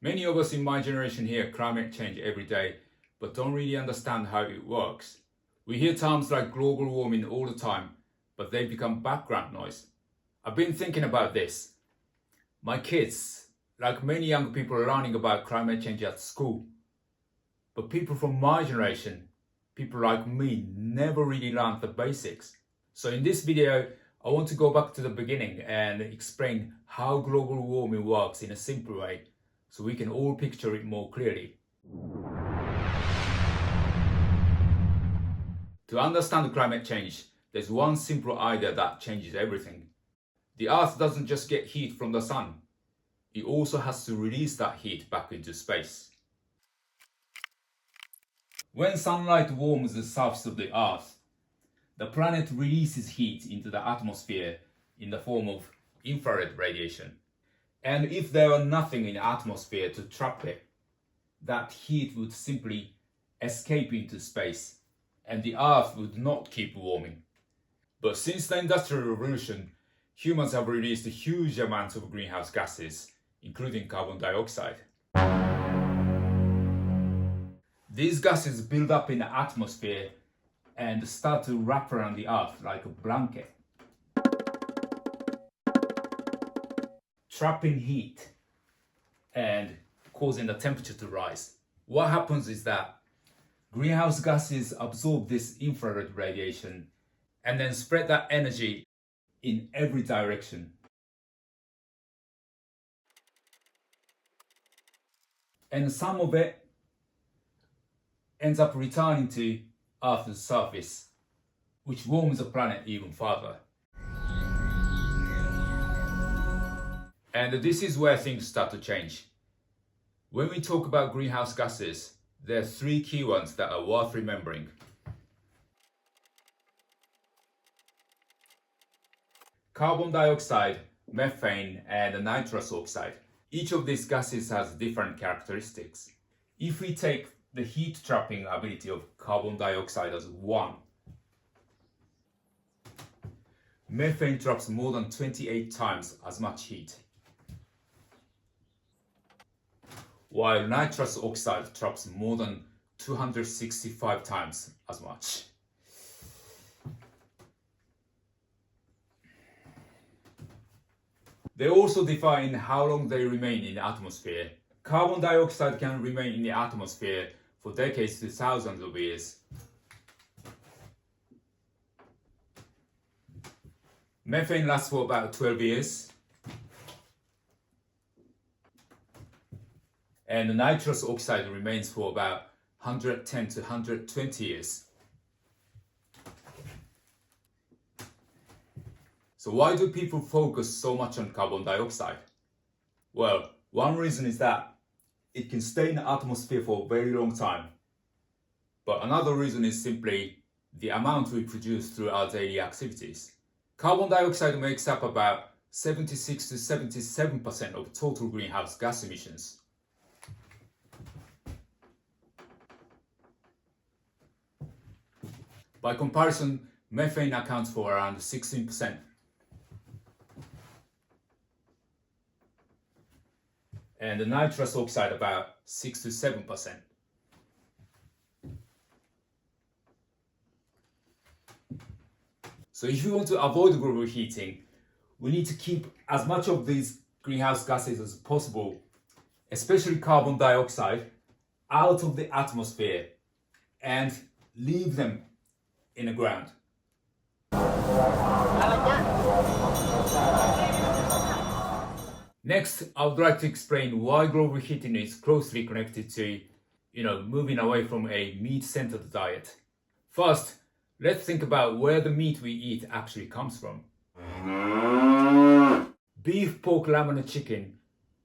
Many of us in my generation hear climate change every day, but don't really understand how it works. We hear terms like global warming all the time, but they become background noise. I've been thinking about this. My kids, like many young people, are learning about climate change at school. But people from my generation, people like me, never really learned the basics. So in this video, I want to go back to the beginning and explain how global warming works in a simple way, so we can all picture it more clearly. To understand climate change, there's one simple idea that changes everything. The Earth doesn't just get heat from the sun. It also has to release that heat back into space. When sunlight warms the surface of the Earth, the planet releases heat into the atmosphere in the form of infrared radiation. And if there were nothing in the atmosphere to trap it, that heat would simply escape into space, and the Earth would not keep warming. But since the Industrial Revolution, humans have released huge amounts of greenhouse gases, including carbon dioxide. These gases build up in the atmosphere and start to wrap around the Earth like a blanket, trapping heat and causing the temperature to rise. What happens is that greenhouse gases absorb this infrared radiation and then spread that energy in every direction. And some of it ends up returning to Earth's surface, which warms the planet even further. And this is where things start to change. When we talk about greenhouse gases, there are three key ones that are worth remembering. Carbon dioxide, methane, and nitrous oxide. Each of these gases has different characteristics. If we take the heat trapping ability of carbon dioxide as 1, methane traps more than 28 times as much heat, while nitrous oxide traps more than 265 times as much. They also differ in how long they remain in the atmosphere. Carbon dioxide can remain in the atmosphere for decades to thousands of years. Methane lasts for about 12 years. And nitrous oxide remains for about 110 to 120 years. So why do people focus so much on carbon dioxide? Well, one reason is that it can stay in the atmosphere for a very long time. But another reason is simply the amount we produce through our daily activities. Carbon dioxide makes up about 76 to 77% of total greenhouse gas emissions. By comparison, methane accounts for around 16%. And the nitrous oxide about 6 to 7%. So if we want to avoid global heating, we need to keep as much of these greenhouse gases as possible, especially carbon dioxide, out of the atmosphere and leave them in the ground. Next, I would like to explain why global heating is closely connected to, moving away from a meat-centered diet. First, let's think about where the meat we eat actually comes from. Beef, pork, lamb, and chicken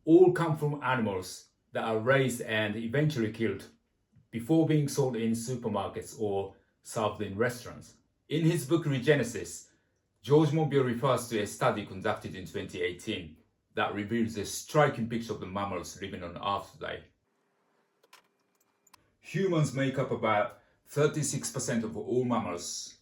all come from animals that are raised and eventually killed before being sold in supermarkets or served in restaurants. In his book Regenesis, George Monbiot refers to a study conducted in 2018 that reveals a striking picture of the mammals living on Earth today. Humans make up about 36% of all mammals.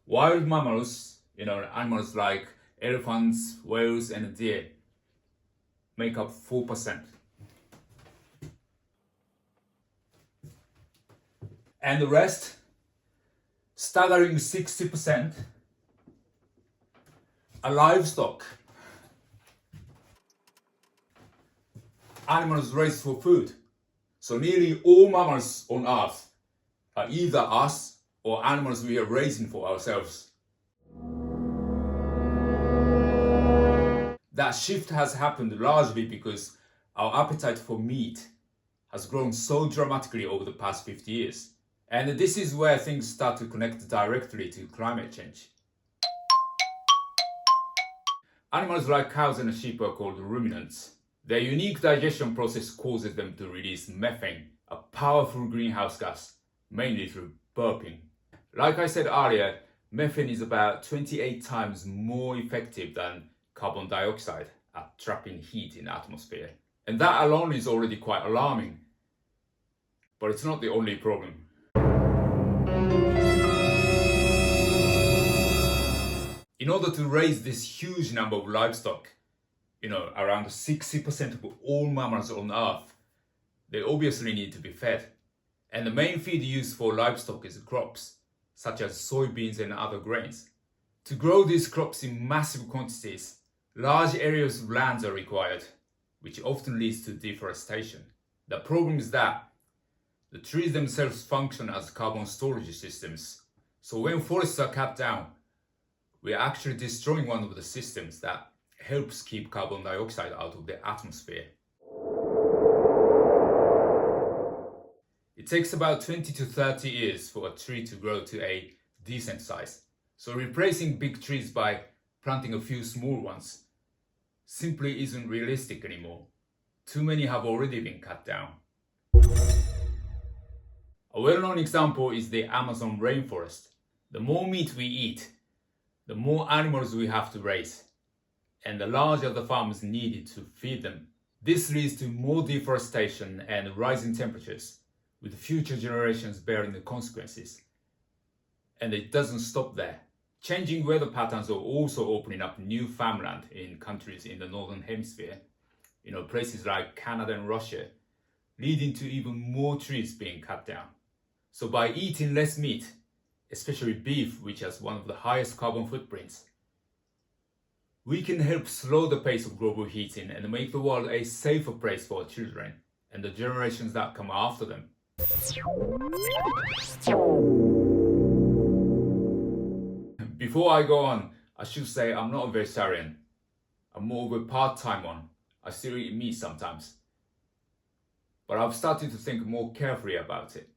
Wild mammals, animals like Elephants, whales and deer make up 4%. And the rest, staggering 60%, are livestock. Animals raised for food. So nearly all mammals on Earth are either us or animals we are raising for ourselves. That shift has happened largely because our appetite for meat has grown so dramatically over the past 50 years. And this is where things start to connect directly to climate change. Animals like cows and sheep are called ruminants. Their unique digestion process causes them to release methane, a powerful greenhouse gas, mainly through burping. Like I said earlier, methane is about 28 times more effective than carbon dioxide at trapping heat in the atmosphere. And that alone is already quite alarming. But it's not the only problem. In order to raise this huge number of livestock, around 60% of all mammals on Earth, they obviously need to be fed. And the main feed used for livestock is crops, such as soybeans and other grains. To grow these crops in massive quantities, large areas of land are required, which often leads to deforestation. The problem is that the trees themselves function as carbon storage systems. So when forests are cut down, we are actually destroying one of the systems that helps keep carbon dioxide out of the atmosphere. It takes about 20 to 30 years for a tree to grow to a decent size. So replacing big trees by planting a few small ones simply isn't realistic anymore. Too many have already been cut down. A well-known example is the Amazon rainforest. The more meat we eat, the more animals we have to raise, and the larger the farms needed to feed them. This leads to more deforestation and rising temperatures, with future generations bearing the consequences. And it doesn't stop there. Changing weather patterns are also opening up new farmland in countries in the northern hemisphere, places like Canada and Russia, leading to even more trees being cut down. So by eating less meat, especially beef, which has one of the highest carbon footprints, we can help slow the pace of global heating and make the world a safer place for our children and the generations that come after them. Before I go on, I should say I'm not a vegetarian. I'm more of a part-time one. I still eat meat sometimes. But I've started to think more carefully about it.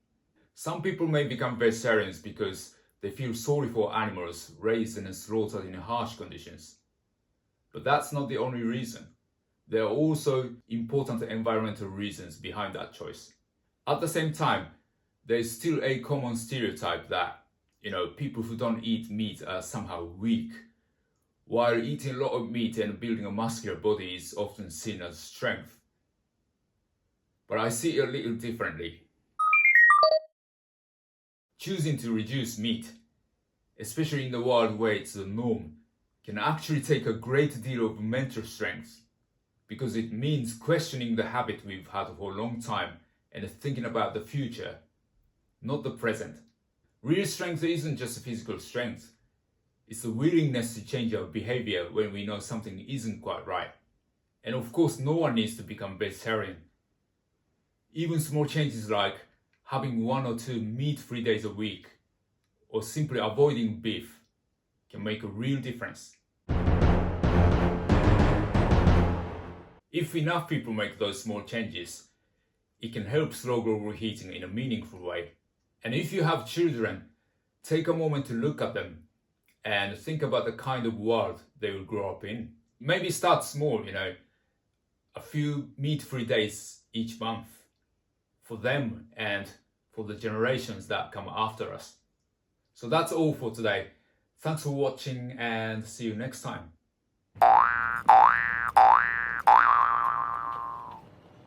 Some people may become vegetarians because they feel sorry for animals raised and slaughtered in harsh conditions. But that's not the only reason. There are also important environmental reasons behind that choice. At the same time, there is still a common stereotype that, people who don't eat meat are somehow weak, while eating a lot of meat and building a muscular body is often seen as strength. But I see it a little differently. Choosing to reduce meat, especially in the world where it's the norm, can actually take a great deal of mental strength, because it means questioning the habit we've had for a long time and thinking about the future, not the present. Real strength isn't just physical strength. It's the willingness to change our behavior when we know something isn't quite right. And of course, no one needs to become vegetarian. Even small changes like having 1 or 2 meat-free days a week, or simply avoiding beef, can make a real difference. If enough people make those small changes, it can help slow global heating in a meaningful way. And if you have children, take a moment to look at them and think about the kind of world they will grow up in. Maybe start small, a few meat-free days each month for them and for the generations that come after us. So that's all for today. Thanks for watching and see you next time.